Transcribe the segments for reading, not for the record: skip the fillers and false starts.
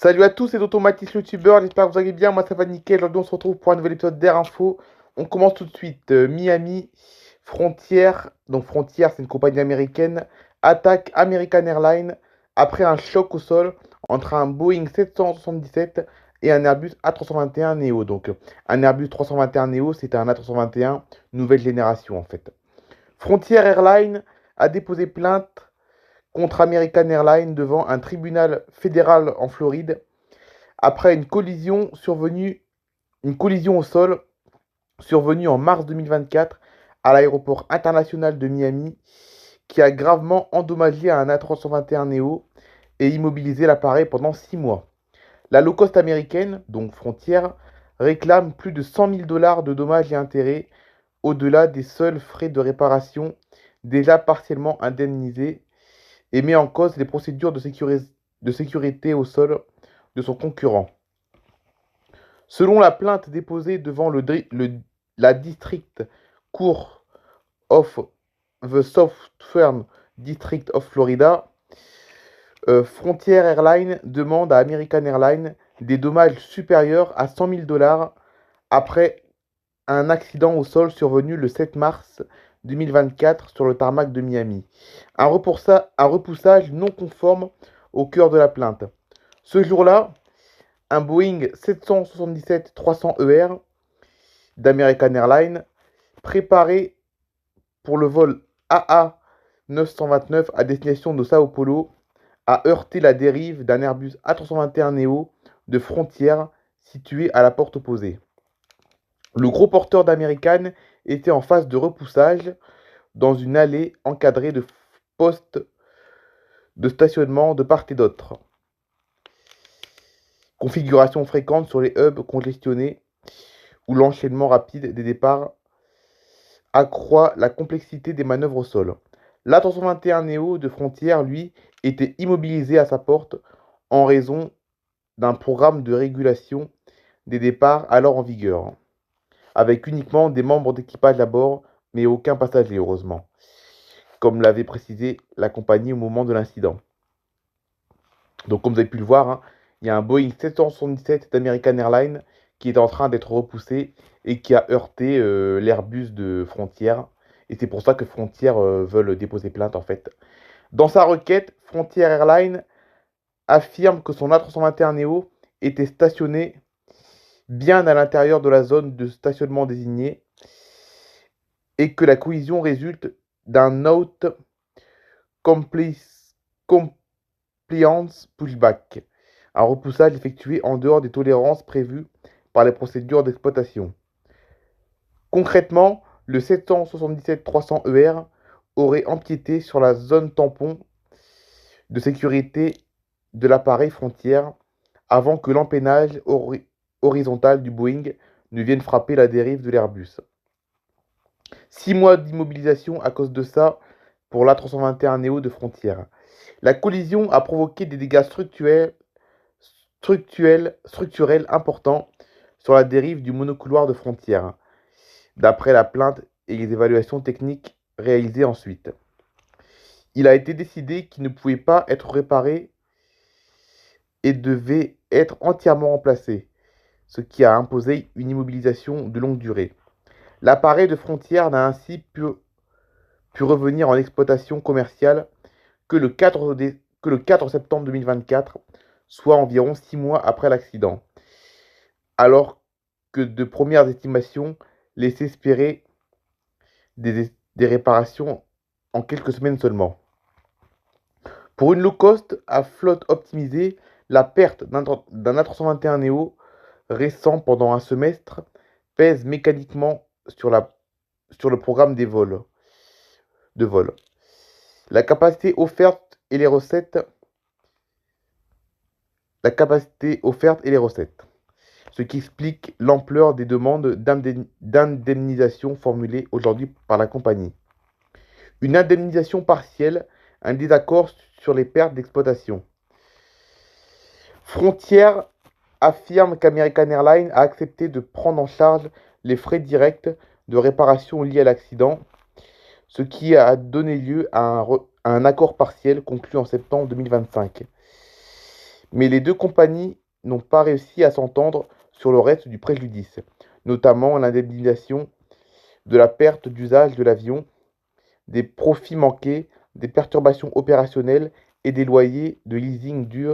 Salut à tous, c'est Automatis YouTuber, j'espère que vous allez bien, moi ça va nickel, aujourd'hui on se retrouve pour un nouvel épisode d'Air Info. On commence tout de suite, Miami, Frontier, donc Frontier c'est une compagnie américaine, attaque American Airlines après un choc au sol entre un Boeing 777 et un Airbus A321 Neo. Donc un Airbus 321 Neo c'est un A321 nouvelle génération en fait. Frontier Airlines a déposé plainte contre American Airlines devant un tribunal fédéral en Floride après une collision au sol survenue en mars 2024 à l'aéroport international de Miami qui a gravement endommagé un A321 Neo et immobilisé l'appareil pendant 6 mois. La low cost américaine, donc Frontier, réclame plus de 100 000 dollars de dommages et intérêts au-delà des seuls frais de réparation déjà partiellement indemnisés et met en cause les procédures de sécurité au sol de son concurrent. Selon la plainte déposée devant la District Court of the Southern District of Florida, Frontier Airlines demande à American Airlines des dommages supérieurs à 100 000 dollars après un accident au sol survenu le 7 mars 2024 sur le tarmac de Miami. Un repoussage non conforme au cœur de la plainte. Ce jour-là, un Boeing 777-300ER d'American Airlines, préparé pour le vol AA 929 à destination de Sao Paulo, a heurté la dérive d'un Airbus A321 Neo de Frontier situé à la porte opposée. Le gros porteur d'American était en phase de repoussage dans une allée encadrée de postes de stationnement de part et d'autre. Configuration fréquente sur les hubs congestionnés où l'enchaînement rapide des départs accroît la complexité des manœuvres au sol. L'A321 Neo de Frontier, lui, était immobilisé à sa porte en raison d'un programme de régulation des départs alors en vigueur, avec uniquement des membres d'équipage à bord, mais aucun passager, heureusement, comme l'avait précisé la compagnie au moment de l'incident. Donc, comme vous avez pu le voir, il y a un Boeing 777 d'American Airlines qui est en train d'être repoussé et qui a heurté l'Airbus de Frontier. Et c'est pour ça que Frontier veulent déposer plainte en fait. Dans sa requête, Frontier Airlines affirme que son A321 Neo était stationné bien à l'intérieur de la zone de stationnement désignée et que la collision résulte d'un Note Compliance Pushback, un repoussage effectué en dehors des tolérances prévues par les procédures d'exploitation. Concrètement, le 777-300ER aurait empiété sur la zone tampon de sécurité de l'appareil Frontier avant que l'empennage horizontal du Boeing ne vienne frapper la dérive de l'Airbus. 6 mois d'immobilisation à cause de ça pour l'A321 Neo de Frontier. La collision a provoqué des dégâts structurels importants sur la dérive du monocouloir de Frontier, d'après la plainte et les évaluations techniques réalisées ensuite. Il a été décidé qu'il ne pouvait pas être réparé et devait être entièrement remplacé, ce qui a imposé une immobilisation de longue durée. L'appareil de Frontier n'a ainsi pu revenir en exploitation commerciale que le 4 septembre 2024, soit environ 6 mois après l'accident, alors que de premières estimations laissaient espérer des réparations en quelques semaines seulement. Pour une low cost à flotte optimisée, la perte d'un A321 Neo récent pendant un semestre pèse mécaniquement sur le programme de vol. La capacité offerte et les recettes. Ce qui explique l'ampleur des demandes d'indemnisation formulées aujourd'hui par la compagnie. Une indemnisation partielle, un désaccord sur les pertes d'exploitation. Frontier affirme qu'American Airlines a accepté de prendre en charge les frais directs de réparation liés à l'accident, ce qui a donné lieu à un accord partiel conclu en septembre 2025. Mais les deux compagnies n'ont pas réussi à s'entendre sur le reste du préjudice, notamment l'indemnisation de la perte d'usage de l'avion, des profits manqués, des perturbations opérationnelles et des loyers de leasing dus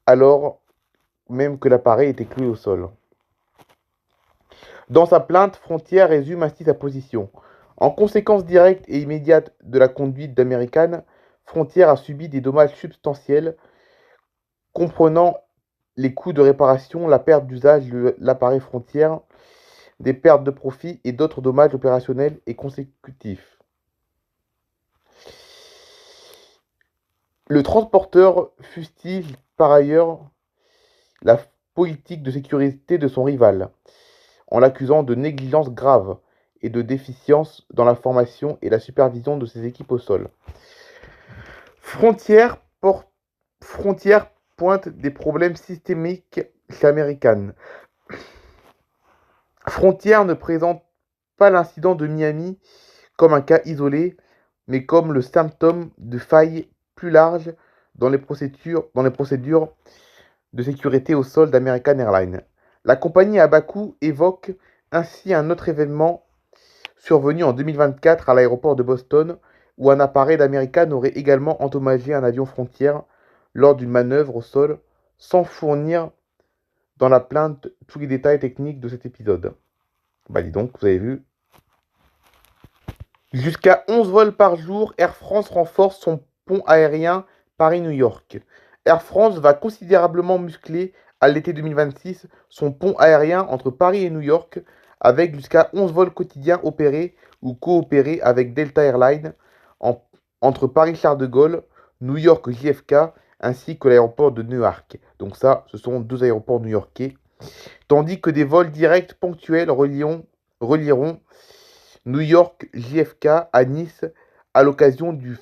alors même que l'appareil était cloué au sol. Dans sa plainte, Frontier résume ainsi sa position. En conséquence directe et immédiate de la conduite d'American, Frontier a subi des dommages substantiels comprenant les coûts de réparation, la perte d'usage de l'appareil Frontier, des pertes de profit et d'autres dommages opérationnels et consécutifs. Le transporteur fustige par ailleurs la politique de sécurité de son rival, en l'accusant de négligence grave et de déficience dans la formation et la supervision de ses équipes au sol. Frontière pointe des problèmes systémiques chez American. Frontière ne présente pas l'incident de Miami comme un cas isolé, mais comme le symptôme de failles plus larges dans les procédures de sécurité au sol d'American Airlines. La compagnie à bas coût évoque ainsi un autre événement survenu en 2024 à l'aéroport de Boston, où un appareil d'American aurait également endommagé un avion Frontier lors d'une manœuvre au sol, sans fournir dans la plainte tous les détails techniques de cet épisode. Bah dis donc, vous avez vu. Jusqu'à 11 vols par jour, Air France renforce son pont aérien Paris-New York. Air France va considérablement muscler à l'été 2026 son pont aérien entre Paris et New York, avec jusqu'à 11 vols quotidiens opérés ou coopérés avec Delta Airlines entre Paris-Charles de Gaulle, New York JFK, ainsi que l'aéroport de Newark. Donc ça, ce sont deux aéroports new-yorkais. Tandis que des vols directs ponctuels relieront New York JFK à Nice à l'occasion du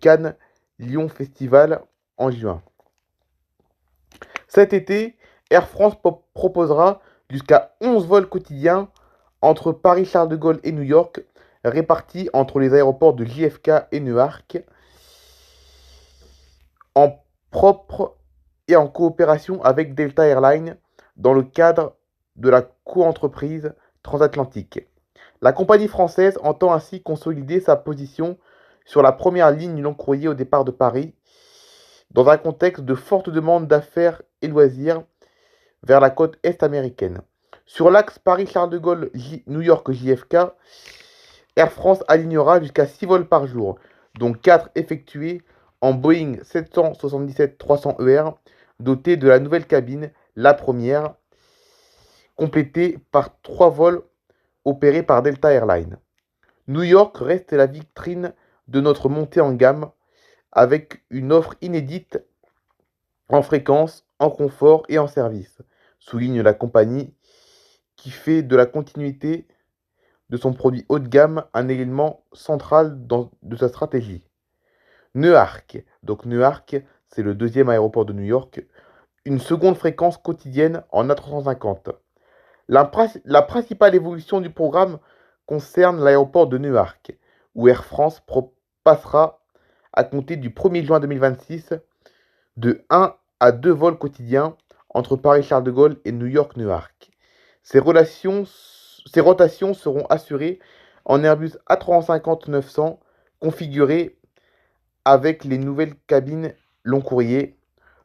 Cannes Lyon Festival en juin. Cet été, Air France proposera jusqu'à 11 vols quotidiens entre Paris-Charles de Gaulle et New York, répartis entre les aéroports de JFK et Newark, en propre et en coopération avec Delta Airlines dans le cadre de la coentreprise transatlantique. La compagnie française entend ainsi consolider sa position sur la première ligne long courrier au départ de Paris, dans un contexte de forte demande d'affaires et loisirs vers la côte est américaine. Sur l'axe Paris-Charles de Gaulle-New York JFK, Air France alignera jusqu'à 6 vols par jour, dont 4 effectués en Boeing 777-300ER, doté de la nouvelle cabine, la première, complétée par 3 vols opérés par Delta Airlines. New York reste la vitrine de notre montée en gamme, avec une offre inédite en fréquence, en confort et en service, souligne la compagnie, qui fait de la continuité de son produit haut de gamme un élément central de sa stratégie. Newark. Donc Newark, c'est le deuxième aéroport de New York. Une seconde fréquence quotidienne en A350. La principale évolution du programme concerne l'aéroport de Newark, où Air France passera à compter du 1er juin 2026 de 1 à 2 vols quotidiens entre Paris-Charles de Gaulle et New York-Newark. Ces rotations seront assurées en Airbus A350-900 configurés avec les nouvelles cabines long courrier,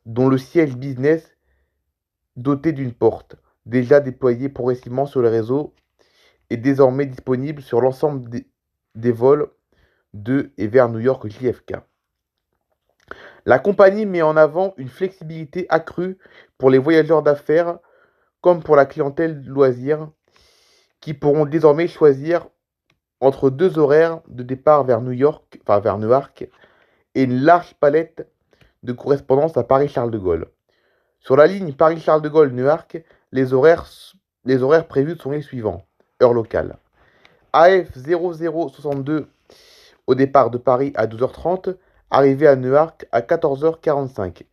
dont le siège business doté d'une porte, déjà déployée progressivement sur le réseau et désormais disponible sur l'ensemble des vols de et vers New York JFK. La compagnie met en avant une flexibilité accrue pour les voyageurs d'affaires comme pour la clientèle loisir, qui pourront désormais choisir entre 2 horaires de départ vers vers Newark, et une large palette de correspondance à Paris-Charles de Gaulle. Sur la ligne Paris-Charles de Gaulle-Newark, les horaires prévus sont les suivants. Heure locale. AF 0062 au départ de Paris à 12h30, arrivée à Newark à 14h45.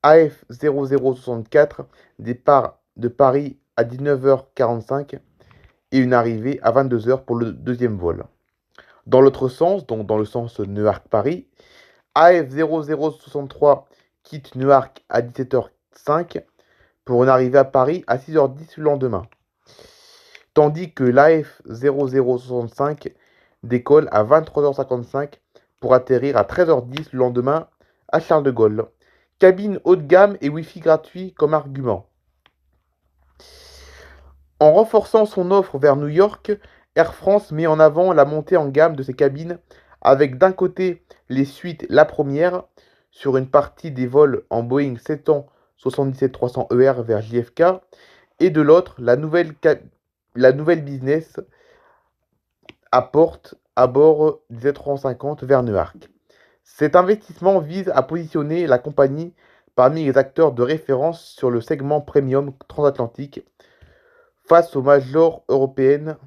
AF 0064, départ de Paris à 19h45 et une arrivée à 22h pour le deuxième vol. Dans l'autre sens, donc dans le sens Newark-Paris, AF 0063 quitte Newark à 17h05 pour une arrivée à Paris à 6h10 le lendemain. Tandis que l'AF 0065 décolle à 23h55 pour atterrir à 13h10 le lendemain à Charles de Gaulle. Cabine haut de gamme et Wi-Fi gratuit comme argument. En renforçant son offre vers New York, Air France met en avant la montée en gamme de ses cabines avec d'un côté les suites La Première sur une partie des vols en Boeing 777-300ER vers JFK et de l'autre la nouvelle business apporte à bord du Z350 vers Newark. Cet investissement vise à positionner la compagnie parmi les acteurs de référence sur le segment premium transatlantique face aux majors européennes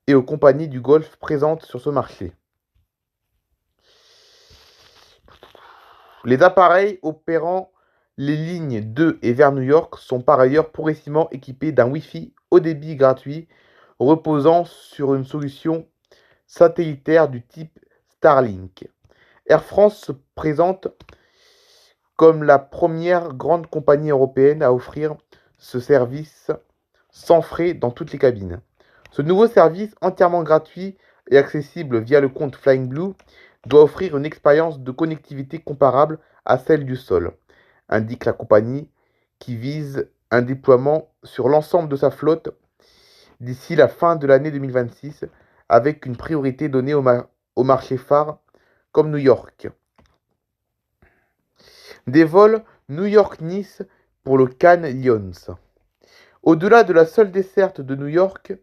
et aux compagnies du Golfe présentes sur ce marché. Les appareils opérant les lignes de et vers New York sont par ailleurs progressivement équipés d'un Wi-Fi haut débit gratuit reposant sur une solution satellitaire du type Starlink. Air France se présente comme la première grande compagnie européenne à offrir ce service sans frais dans toutes les cabines. Ce nouveau service, entièrement gratuit et accessible via le compte Flying Blue, doit offrir une expérience de connectivité comparable à celle du sol, indique la compagnie qui vise un déploiement sur l'ensemble de sa flotte d'ici la fin de l'année 2026, avec une priorité donnée aux marchés phares comme New York. Des vols New York-Nice pour le Cannes Lions. Au-delà de la seule desserte de New York,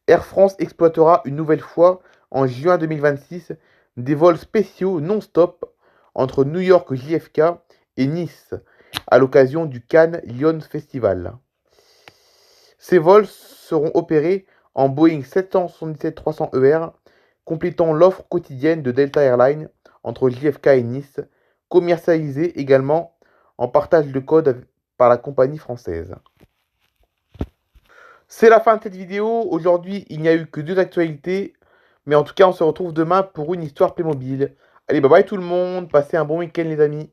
Air France exploitera une nouvelle fois, en juin 2026, des vols spéciaux non-stop entre New York JFK et Nice, à l'occasion du Cannes Lions Festival. Ces vols seront opérés en Boeing 777-300ER, complétant l'offre quotidienne de Delta Airlines entre JFK et Nice, commercialisée également en partage de code par la compagnie française. C'est la fin de cette vidéo. Aujourd'hui, il n'y a eu que 2 actualités. Mais en tout cas, on se retrouve demain pour une histoire Playmobil. Allez, bye bye tout le monde. Passez un bon week-end les amis.